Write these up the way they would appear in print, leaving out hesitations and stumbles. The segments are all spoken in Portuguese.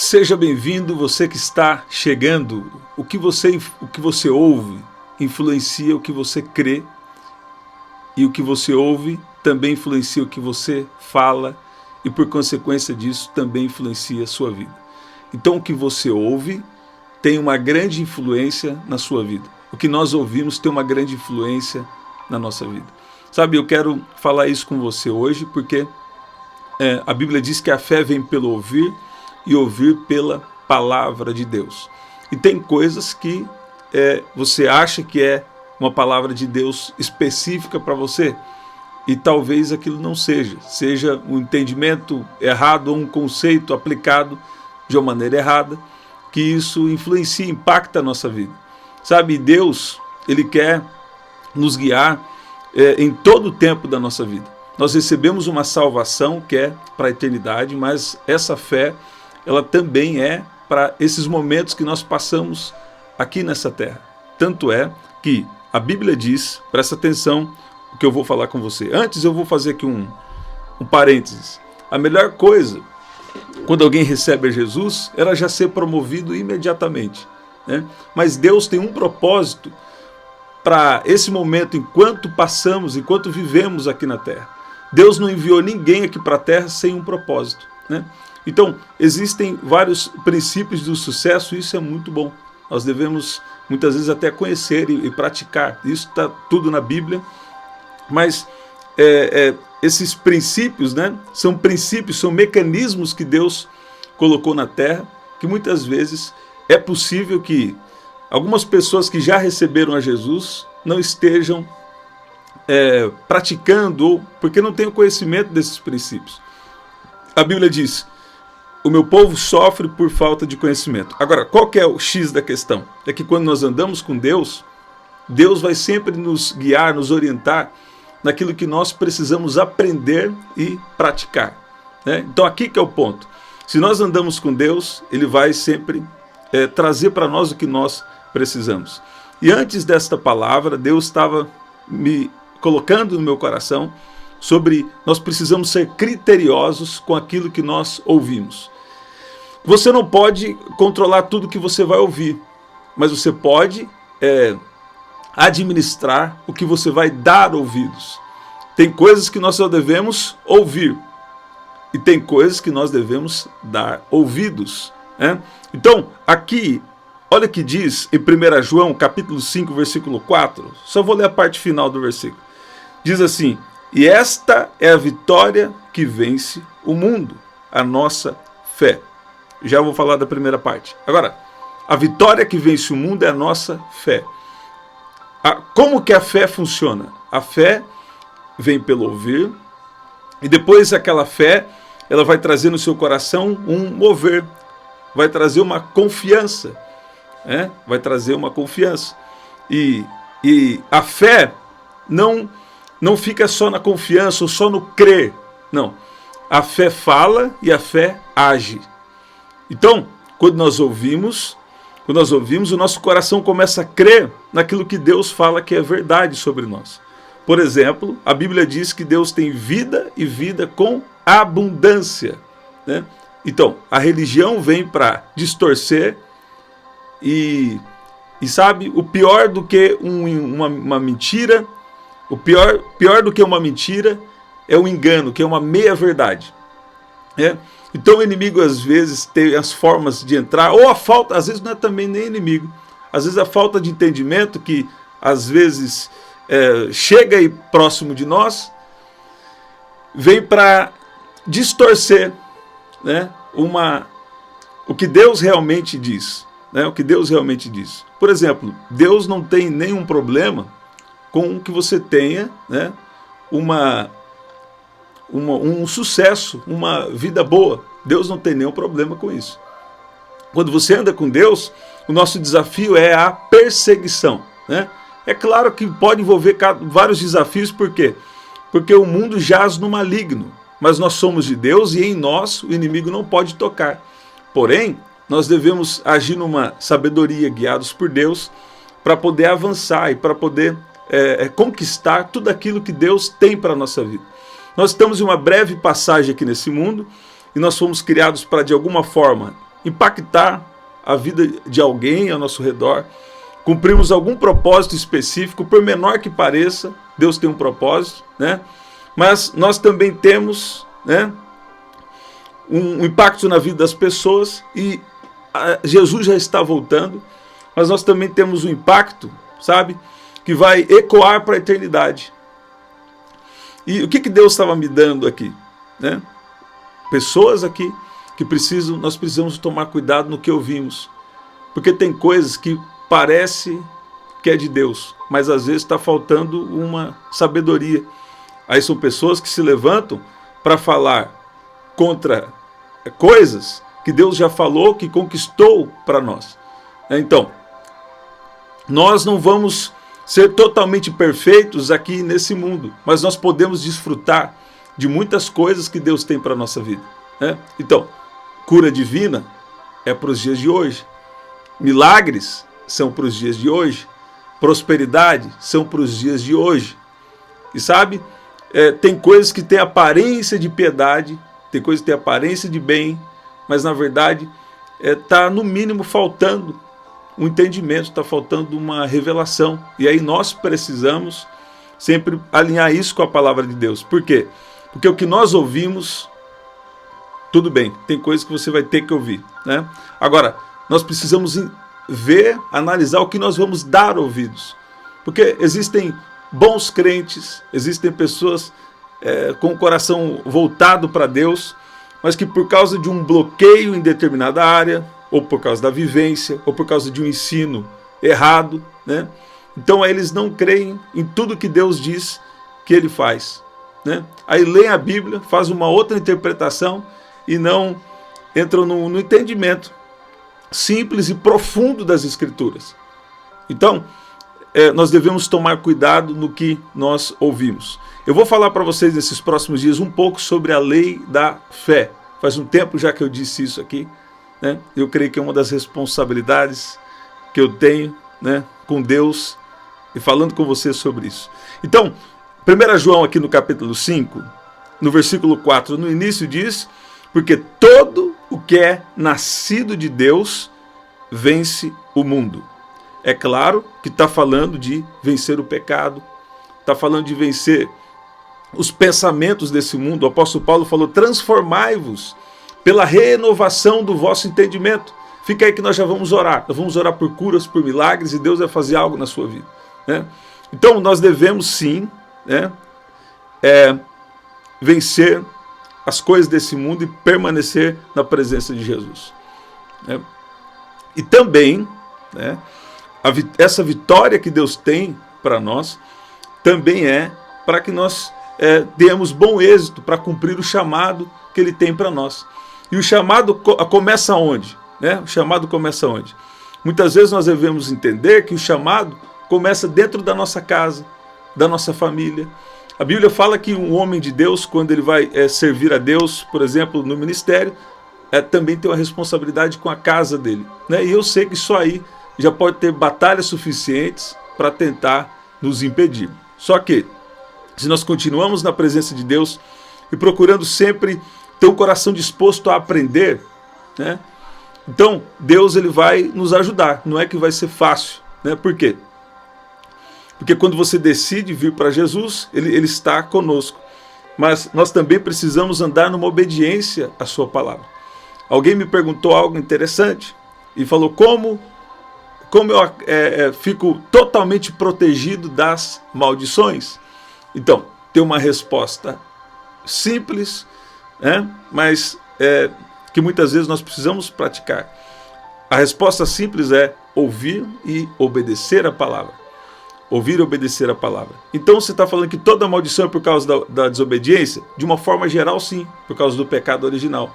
Seja bem-vindo, você que está chegando. O que você ouve influencia o que você crê, e o que você ouve também influencia o que você fala, e por consequência disso também influencia a sua vida. Então o que você ouve tem uma grande influência na sua vida. O que nós ouvimos tem uma grande influência na nossa vida. Sabe, eu quero falar isso com você hoje porque a Bíblia diz que a fé vem pelo ouvir e ouvir pela palavra de Deus. E tem coisas que você acha que é uma palavra de Deus específica para você, e talvez aquilo não seja um entendimento errado ou um conceito aplicado de uma maneira errada, que isso influencia, impacta a nossa vida. Sabe, Deus, Ele quer nos guiar em todo o tempo da nossa vida. Nós recebemos uma salvação que é para a eternidade, mas essa fé, ela também é para esses momentos que nós passamos aqui nessa terra. Tanto é que a Bíblia diz, presta atenção o que eu vou falar com você. Antes eu vou fazer aqui um parênteses. A melhor coisa, quando alguém recebe a Jesus, era já ser promovido imediatamente, né? Mas Deus tem um propósito para esse momento, enquanto passamos, enquanto vivemos aqui na terra. Deus não enviou ninguém aqui para a terra sem um propósito, né? Então, existem vários princípios do sucesso, e isso é muito bom. Nós devemos, muitas vezes, até conhecer e praticar. Isso está tudo na Bíblia, mas esses princípios, né, são princípios, são mecanismos que Deus colocou na terra, que muitas vezes é possível que algumas pessoas que já receberam a Jesus não estejam praticando, ou porque não têm o conhecimento desses princípios. A Bíblia diz: o meu povo sofre por falta de conhecimento. Agora, qual que é o X da questão? É que quando nós andamos com Deus, Deus vai sempre nos guiar, nos orientar naquilo que nós precisamos aprender e praticar, né? Então aqui que é o ponto. Se nós andamos com Deus, Ele vai sempre trazer para nós o que nós precisamos. E antes desta palavra, Deus estava me colocando no meu coração sobre nós precisamos ser criteriosos com aquilo que nós ouvimos. Você não pode controlar tudo que você vai ouvir, mas você pode administrar o que você vai dar ouvidos. Tem coisas que nós só devemos ouvir, e tem coisas que nós devemos dar ouvidos, né? Então, aqui, olha o que diz em 1 João, capítulo 5, versículo 4, só vou ler a parte final do versículo. Diz assim: e esta é a vitória que vence o mundo, a nossa fé. Já vou falar da primeira parte. Agora, a vitória que vence o mundo é a nossa fé. Como que a fé funciona? A fé vem pelo ouvir, e depois aquela fé, ela vai trazer no seu coração um mover, vai trazer uma confiança, né? Vai trazer uma confiança. E a fé não fica só na confiança ou só no crer, não. A fé fala e a fé age. Então, quando nós ouvimos, o nosso coração começa a crer naquilo que Deus fala que é verdade sobre nós. Por exemplo, a Bíblia diz que Deus tem vida e vida com abundância, né? Então, a religião vem para distorcer e sabe, o pior do que uma mentira, o pior do que uma mentira é o engano, que é uma meia-verdade, né? Então o inimigo às vezes tem as formas de entrar, ou a falta, às vezes não é também nem inimigo, às vezes a falta de entendimento que às vezes chega aí próximo de nós, vem para distorcer, né, o que Deus realmente diz, né, o que Deus realmente diz. Por exemplo, Deus não tem nenhum problema com que você tenha, né, um sucesso, uma vida boa. Deus não tem nenhum problema com isso. Quando você anda com Deus, o nosso desafio é a perseguição, né? É claro que pode envolver vários desafios, por quê? Porque o mundo jaz no maligno, mas nós somos de Deus e em nós o inimigo não pode tocar. Porém, nós devemos agir numa sabedoria, guiados por Deus, para poder avançar e para poder conquistar tudo aquilo que Deus tem para a nossa vida. Nós estamos em uma breve passagem aqui nesse mundo, e nós fomos criados para, de alguma forma, impactar a vida de alguém ao nosso redor, cumprimos algum propósito específico, por menor que pareça, Deus tem um propósito, né? Mas nós também temos, né, um impacto na vida das pessoas, e Jesus já está voltando, mas nós também temos um impacto, sabe, que vai ecoar para a eternidade. E o que Deus estava me dando aqui, né? Pessoas aqui que nós precisamos tomar cuidado no que ouvimos, porque tem coisas que parece que é de Deus, mas às vezes está faltando uma sabedoria. Aí são pessoas que se levantam para falar contra coisas que Deus já falou, que conquistou para nós. Então, nós não vamos ser totalmente perfeitos aqui nesse mundo, mas nós podemos desfrutar de muitas coisas que Deus tem para a nossa vida, né? Então, cura divina é para os dias de hoje, milagres são para os dias de hoje, prosperidade são para os dias de hoje. E sabe, tem coisas que têm aparência de piedade, tem coisas que têm aparência de bem, mas na verdade está no mínimo faltando um entendimento, está faltando uma revelação. E aí nós precisamos sempre alinhar isso com a palavra de Deus. Por quê? Porque o que nós ouvimos, tudo bem, tem coisas que você vai ter que ouvir, né? Agora, nós precisamos ver, analisar o que nós vamos dar ouvidos. Porque existem bons crentes, existem pessoas com o coração voltado para Deus, mas que por causa de um bloqueio em determinada área, ou por causa da vivência, ou por causa de um ensino errado, né? Então eles não creem em tudo que Deus diz que Ele faz, né? Aí leem a Bíblia, fazem uma outra interpretação e não entram no entendimento simples e profundo das Escrituras. Então, nós devemos tomar cuidado no que nós ouvimos. Eu vou falar para vocês nesses próximos dias um pouco sobre a lei da fé. Faz um tempo já que eu disse isso aqui, né? Eu creio que é uma das responsabilidades que eu tenho, né, com Deus, e falando com você sobre isso. Então, 1 João aqui no capítulo 5, no versículo 4, no início diz: porque todo o que é nascido de Deus vence o mundo. É claro que está falando de vencer o pecado, está falando de vencer os pensamentos desse mundo. O apóstolo Paulo falou: transformai-vos pela renovação do vosso entendimento. Fica aí que nós já vamos orar. Nós vamos orar por curas, por milagres, e Deus vai fazer algo na sua vida, né? Então nós devemos sim, né, vencer as coisas desse mundo e permanecer na presença de Jesus, né? E também, né, essa vitória que Deus tem para nós também é para que nós demos bom êxito para cumprir o chamado que Ele tem para nós. E o chamado começa onde? Né? O chamado começa onde? Muitas vezes nós devemos entender que o chamado começa dentro da nossa casa, da nossa família. A Bíblia fala que um homem de Deus, quando ele vai servir a Deus, por exemplo, no ministério, também tem uma responsabilidade com a casa dele, né? E eu sei que isso aí já pode ter batalhas suficientes para tentar nos impedir. Só que, se nós continuamos na presença de Deus e procurando sempre ter um coração disposto a aprender, né, então Deus ele vai nos ajudar. Não é que vai ser fácil, né? Por quê? Porque quando você decide vir para Jesus, ele está conosco. Mas nós também precisamos andar numa obediência à sua palavra. Alguém me perguntou algo interessante e falou: como eu fico totalmente protegido das maldições? Então, tem uma resposta simples, né, mas que muitas vezes nós precisamos praticar. A resposta simples é ouvir e obedecer a palavra. Ouvir e obedecer a palavra. Então você está falando que toda maldição é por causa da desobediência? De uma forma geral, sim, por causa do pecado original.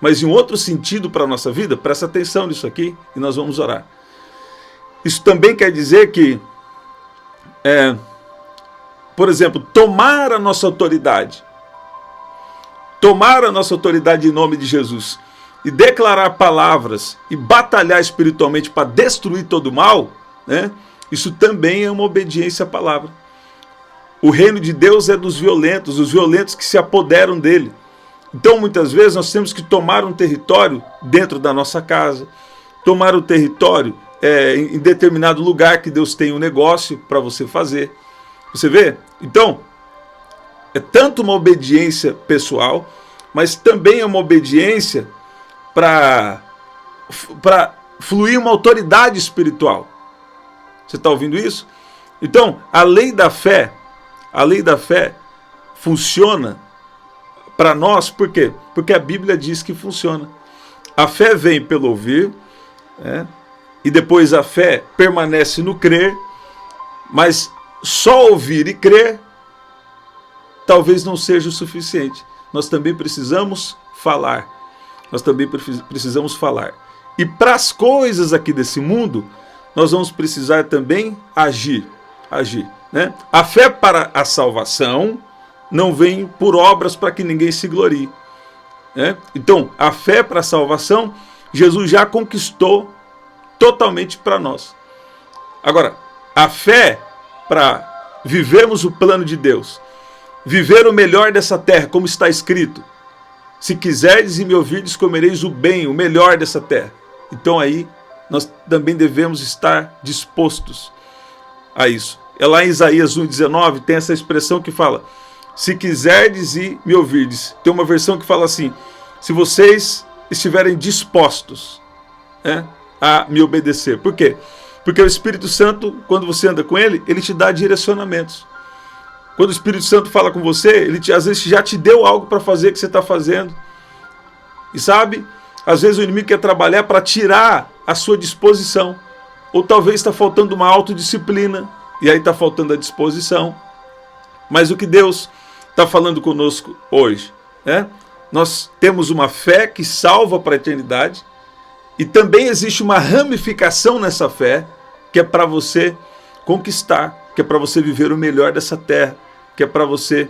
Mas em outro sentido para a nossa vida, presta atenção nisso aqui e nós vamos orar. Isso também quer dizer que, por exemplo, tomar a nossa autoridade em nome de Jesus e declarar palavras e batalhar espiritualmente para destruir todo o mal, né? Isso também é uma obediência à palavra. O reino de Deus é dos violentos, os violentos que se apoderam dele. Então, muitas vezes, nós temos que tomar um território dentro da nossa casa, tomar um território em determinado lugar que Deus tem um negócio para você fazer. Você vê? Então, é tanto uma obediência pessoal, mas também é uma obediência para fluir uma autoridade espiritual. Você está ouvindo isso? Então, a lei da fé funciona para nós, por quê? Porque a Bíblia diz que funciona. A fé vem pelo ouvir, e depois a fé permanece no crer, mas só ouvir e crer talvez não seja o suficiente. Nós também precisamos falar. Nós também precisamos falar. E para as coisas aqui desse mundo, nós vamos precisar também agir. Né? A fé para a salvação não vem por obras para que ninguém se glorie. Né? Então, a fé para a salvação, Jesus já conquistou totalmente para nós. Agora, a fé para vivermos o plano de Deus, viver o melhor dessa terra, como está escrito: se quiserdes e me ouvirdes, comereis o bem, o melhor dessa terra. Então aí, nós também devemos estar dispostos a isso. É lá em Isaías 1,19, tem essa expressão que fala: se quiserdes e me ouvirdes. Tem uma versão que fala assim: se vocês estiverem dispostos a me obedecer. Por quê? Porque o Espírito Santo, quando você anda com ele, ele te dá direcionamentos. Quando o Espírito Santo fala com você, ele às vezes já te deu algo para fazer que você está fazendo. E sabe, às vezes o inimigo quer trabalhar para tirar a sua disposição. Ou talvez está faltando uma autodisciplina, e aí está faltando a disposição. Mas o que Deus está falando conosco hoje? Nós temos uma fé que salva para a eternidade, e também existe uma ramificação nessa fé, que é para você conquistar, que é para você viver o melhor dessa terra, que é para você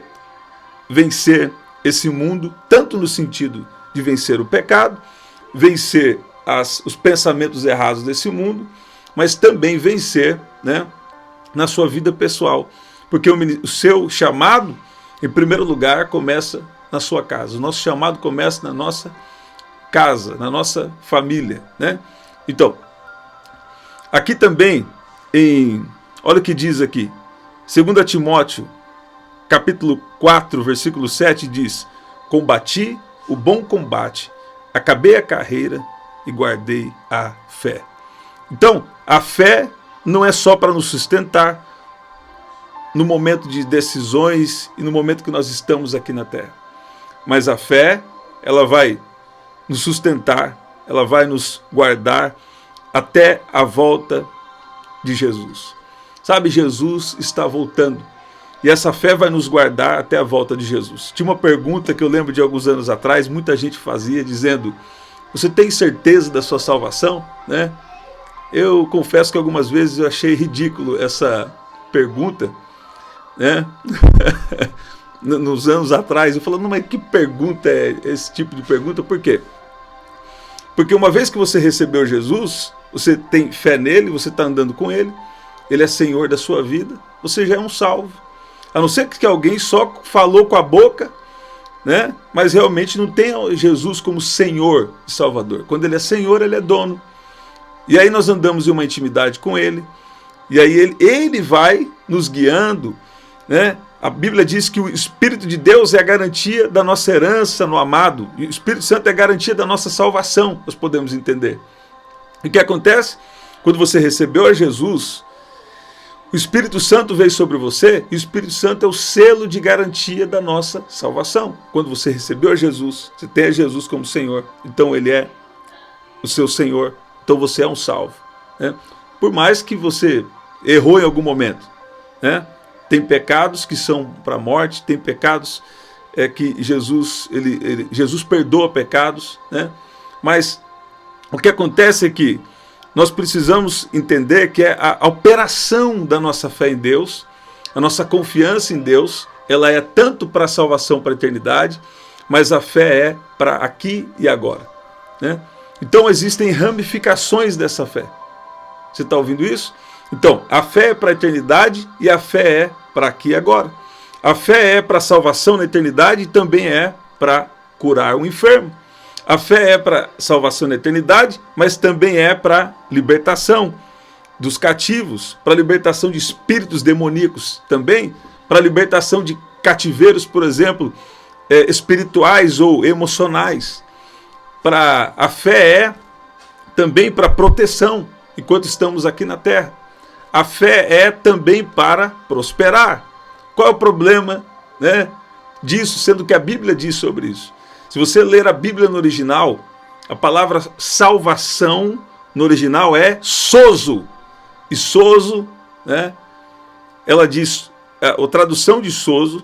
vencer esse mundo, tanto no sentido de vencer o pecado, vencer os pensamentos errados desse mundo, mas também vencer, na sua vida pessoal. Porque o seu chamado, em primeiro lugar, começa na sua casa. O nosso chamado começa na nossa casa, na nossa família. Então, aqui também, olha o que diz aqui, 2 Timóteo, capítulo 4, versículo 7, diz: combati o bom combate, acabei a carreira e guardei a fé. Então, a fé não é só para nos sustentar no momento de decisões e no momento que nós estamos aqui na terra. Mas a fé, ela vai nos sustentar, ela vai nos guardar até a volta de Jesus. Sabe, Jesus está voltando. E essa fé vai nos guardar até a volta de Jesus. Tinha uma pergunta que eu lembro de alguns anos atrás, muita gente fazia, dizendo: você tem certeza da sua salvação? Eu confesso que algumas vezes eu achei ridículo essa pergunta, nos anos atrás. Eu falei: não, mas que pergunta é esse tipo de pergunta? Por quê? Porque uma vez que você recebeu Jesus, você tem fé nele, você está andando com ele, ele é Senhor da sua vida, você já é um salvo. A não ser que alguém só falou com a boca, mas realmente não tem Jesus como Senhor e Salvador. Quando ele é Senhor, ele é dono. E aí nós andamos em uma intimidade com ele, e aí ele vai nos guiando. A Bíblia diz que o Espírito de Deus é a garantia da nossa herança no amado, e o Espírito Santo é a garantia da nossa salvação, nós podemos entender. E o que acontece? Quando você recebeu a Jesus, o Espírito Santo veio sobre você, e o Espírito Santo é o selo de garantia da nossa salvação. Quando você recebeu a Jesus, você tem a Jesus como Senhor, então ele é o seu Senhor, então você é um salvo. Por mais que você errou em algum momento, tem pecados que são para a morte, tem pecados que Jesus perdoa pecados, mas o que acontece é que nós precisamos entender que a operação da nossa fé em Deus, a nossa confiança em Deus, ela é tanto para a salvação, para a eternidade, mas a fé é para aqui e agora. Então existem ramificações dessa fé. Você está ouvindo isso? Então, a fé é para a eternidade e a fé é para aqui e agora. A fé é para a salvação na eternidade e também é para curar um enfermo. A fé é para salvação na eternidade, mas também é para libertação dos cativos, para libertação de espíritos demoníacos também, para libertação de cativeiros, por exemplo, espirituais ou emocionais. A fé é também para proteção enquanto estamos aqui na terra. A fé é também para prosperar. Qual é o problema, né, disso, sendo que a Bíblia diz sobre isso? Se você ler a Bíblia no original, a palavra salvação no original é sozo. E sozo, né, ela diz, a tradução de sozo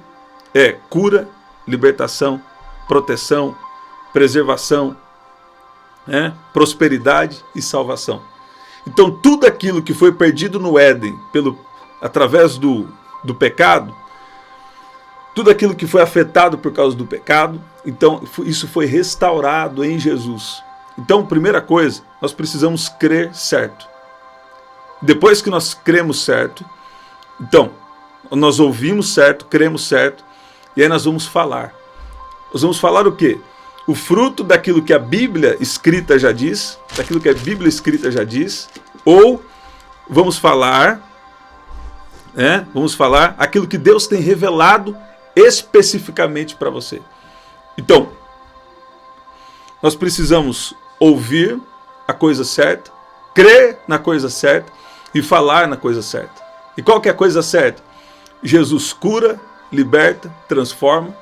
é cura, libertação, proteção, preservação, né, prosperidade e salvação. Então tudo aquilo que foi perdido no Éden através do pecado, tudo aquilo que foi afetado por causa do pecado, então isso foi restaurado em Jesus. Então, primeira coisa, nós precisamos crer certo. Depois que nós cremos certo, então, nós ouvimos certo, cremos certo, e aí nós vamos falar. Nós vamos falar o quê? O fruto daquilo que a Bíblia escrita já diz, ou vamos falar, né? Vamos falar aquilo que Deus tem revelado especificamente para você. Então, nós precisamos ouvir a coisa certa, crer na coisa certa e falar na coisa certa. E qual que é a coisa certa? Jesus cura, liberta, transforma,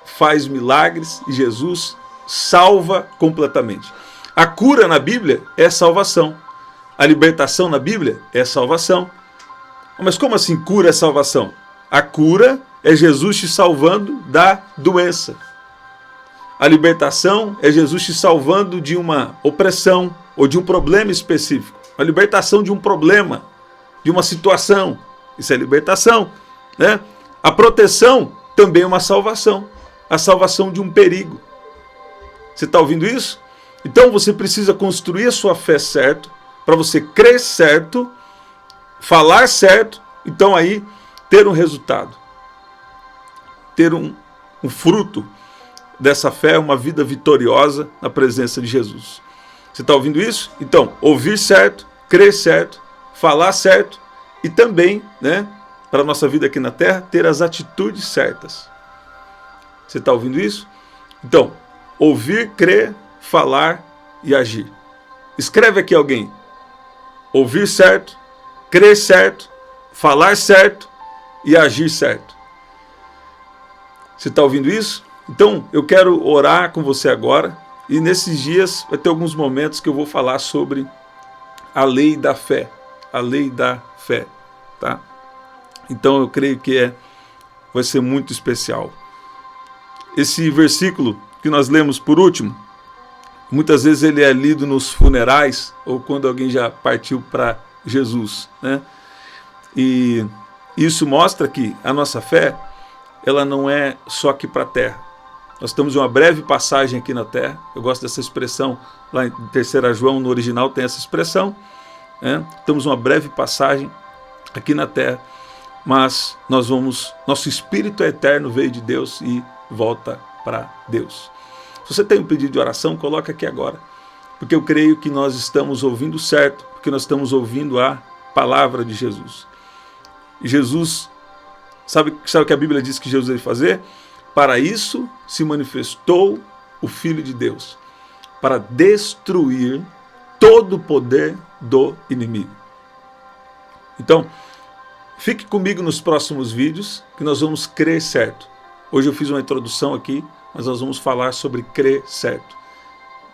faz milagres e Jesus salva completamente. A cura na Bíblia é salvação. A libertação na Bíblia é salvação. Mas como assim cura é salvação? A cura é Jesus te salvando da doença. A libertação é Jesus te salvando de uma opressão ou de um problema específico. A libertação de um problema, de uma situação. Isso é libertação, né? A proteção também é uma salvação. A salvação de um perigo. Você está ouvindo isso? Então você precisa construir a sua fé certo, para você crer certo, falar certo, então aí ter um resultado. Ter um fruto dessa fé, uma vida vitoriosa na presença de Jesus. Você está ouvindo isso? Então, ouvir certo, crer certo, falar certo e também, né, para a nossa vida aqui na terra, ter as atitudes certas. Você está ouvindo isso? Então, ouvir, crer, falar e agir. Escreve aqui alguém. Ouvir certo, crer certo, falar certo e agir certo. Você está ouvindo isso? Então, eu quero orar com você agora. E nesses dias vai ter alguns momentos que eu vou falar sobre a lei da fé. A lei da fé. Tá? Então, eu creio que vai ser muito especial. Esse versículo que nós lemos por último, muitas vezes ele é lido nos funerais ou quando alguém já partiu para Jesus, né? E isso mostra que a nossa fé, ela não é só aqui para a terra. Nós temos uma breve passagem aqui na terra. Eu gosto dessa expressão, lá em 3 João, no original tem essa expressão, né? Temos uma breve passagem aqui na terra, mas nosso espírito eterno veio de Deus e volta para Deus. Se você tem um pedido de oração, coloca aqui agora, porque eu creio que nós estamos ouvindo certo, porque nós estamos ouvindo a palavra de Jesus. E Jesus, sabe o que a Bíblia diz que Jesus deve fazer? Para isso se manifestou o Filho de Deus, para destruir todo o poder do inimigo. Então, fique comigo nos próximos vídeos, que nós vamos crer certo. Hoje eu fiz uma introdução aqui, mas nós vamos falar sobre crer certo.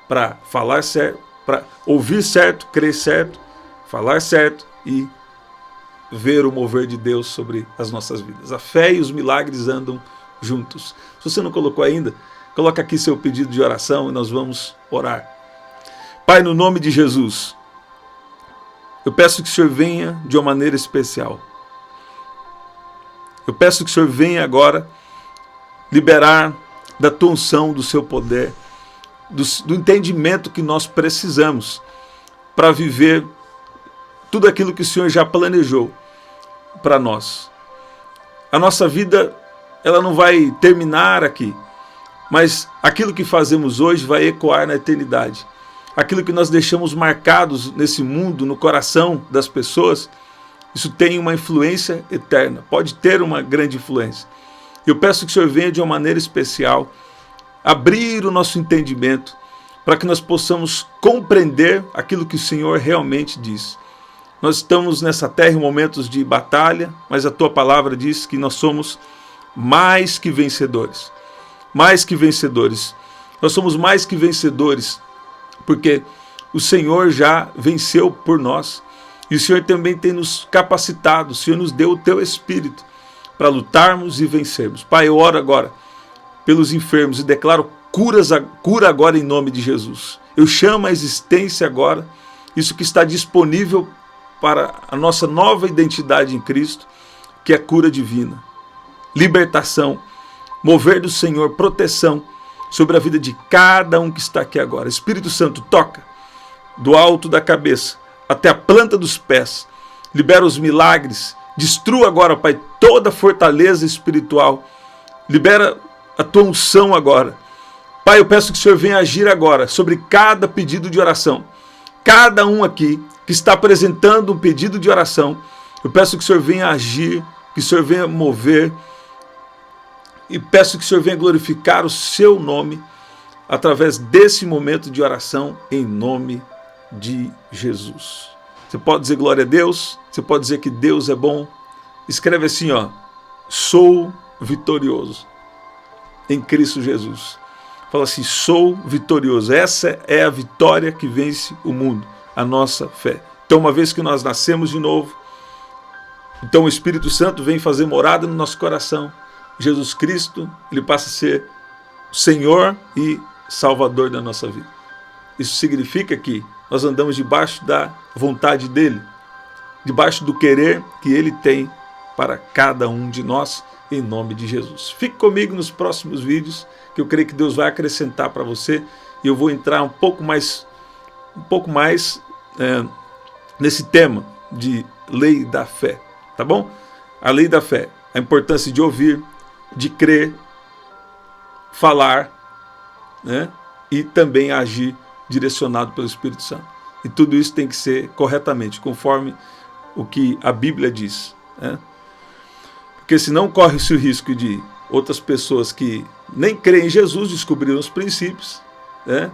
Para falar certo, para ouvir certo, crer certo, falar certo e ver o mover de Deus sobre as nossas vidas. A fé e os milagres andam juntos. Se você não colocou ainda, coloca aqui seu pedido de oração e nós vamos orar. Pai, no nome de Jesus, eu peço que o Senhor venha de uma maneira especial. Eu peço que o Senhor venha agora liberar da tua unção, do seu poder, do entendimento que nós precisamos para viver tudo aquilo que o Senhor já planejou para nós. A nossa vida, ela não vai terminar aqui, mas aquilo que fazemos hoje vai ecoar na eternidade. Aquilo que nós deixamos marcados nesse mundo, no coração das pessoas, isso tem uma influência eterna, pode ter uma grande influência. Eu peço que o Senhor venha de uma maneira especial, abrir o nosso entendimento, para que nós possamos compreender aquilo que o Senhor realmente diz. Nós estamos nessa terra em momentos de batalha, mas a Tua palavra diz que nós somos mais que vencedores. Mais que vencedores. Nós somos mais que vencedores, porque o Senhor já venceu por nós. E o Senhor também tem nos capacitado, o Senhor nos deu o Teu Espírito para lutarmos e vencermos. Pai, eu oro agora pelos enfermos e declaro cura agora em nome de Jesus. Eu chamo a existência agora, isso que está disponível para a nossa nova identidade em Cristo, que é cura divina, libertação, mover do Senhor, proteção sobre a vida de cada um que está aqui agora. Espírito Santo, toca do alto da cabeça até a planta dos pés, libera os milagres, destrua agora, Pai, toda fortaleza espiritual, libera a Tua unção agora. Pai, eu peço que o Senhor venha agir agora sobre cada pedido de oração. Cada um aqui que está apresentando um pedido de oração, eu peço que o Senhor venha agir, que o Senhor venha mover, e peço que o Senhor venha glorificar o Seu nome através desse momento de oração, em nome de Jesus. Você pode dizer glória a Deus, você pode dizer que Deus é bom. Escreve assim, ó: sou vitorioso em Cristo Jesus. Fala assim: sou vitorioso. Essa é a vitória que vence o mundo, a nossa fé. Então, uma vez que nós nascemos de novo, então o Espírito Santo vem fazer morada no nosso coração. Jesus Cristo, Ele passa a ser Senhor e Salvador da nossa vida. Isso significa que nós andamos debaixo da vontade dEle, debaixo do querer que Ele tem para cada um de nós, em nome de Jesus. Fique comigo nos próximos vídeos, que eu creio que Deus vai acrescentar para você, e eu vou entrar um pouco mais nesse tema de lei da fé, tá bom? A lei da fé, a importância de ouvir, de crer, falar, né? E também agir direcionado pelo Espírito Santo. E tudo isso tem que ser corretamente, conforme o que a Bíblia diz, né? Porque senão corre-se o risco de outras pessoas que nem creem em Jesus descobriram os princípios, né?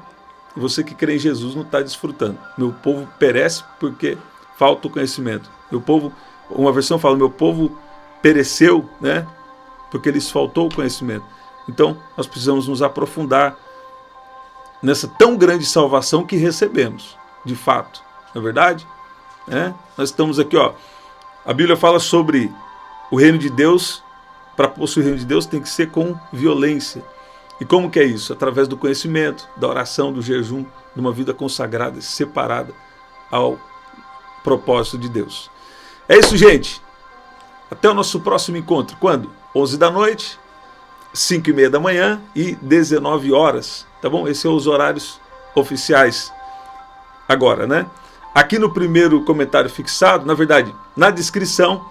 E você que crê em Jesus não está desfrutando. Meu povo perece porque falta o conhecimento. Meu povo, uma versão fala, meu povo pereceu, né? Porque lhes faltou o conhecimento. Então nós precisamos nos aprofundar nessa tão grande salvação que recebemos, de fato, não é verdade? Nós estamos aqui, ó, a Bíblia fala sobre o reino de Deus. Para possuir o reino de Deus tem que ser com violência. E como que é isso? Através do conhecimento, da oração, do jejum, de uma vida consagrada, separada ao propósito de Deus. É isso, gente. Até o nosso próximo encontro. Quando? 11 da noite, 5h30 da manhã e 19 horas. Tá bom? Esses são os horários oficiais agora, né? Aqui no primeiro comentário fixado, na verdade, na descrição,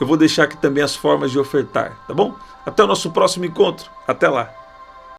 eu vou deixar aqui também as formas de ofertar, tá bom? Até o nosso próximo encontro. Até lá.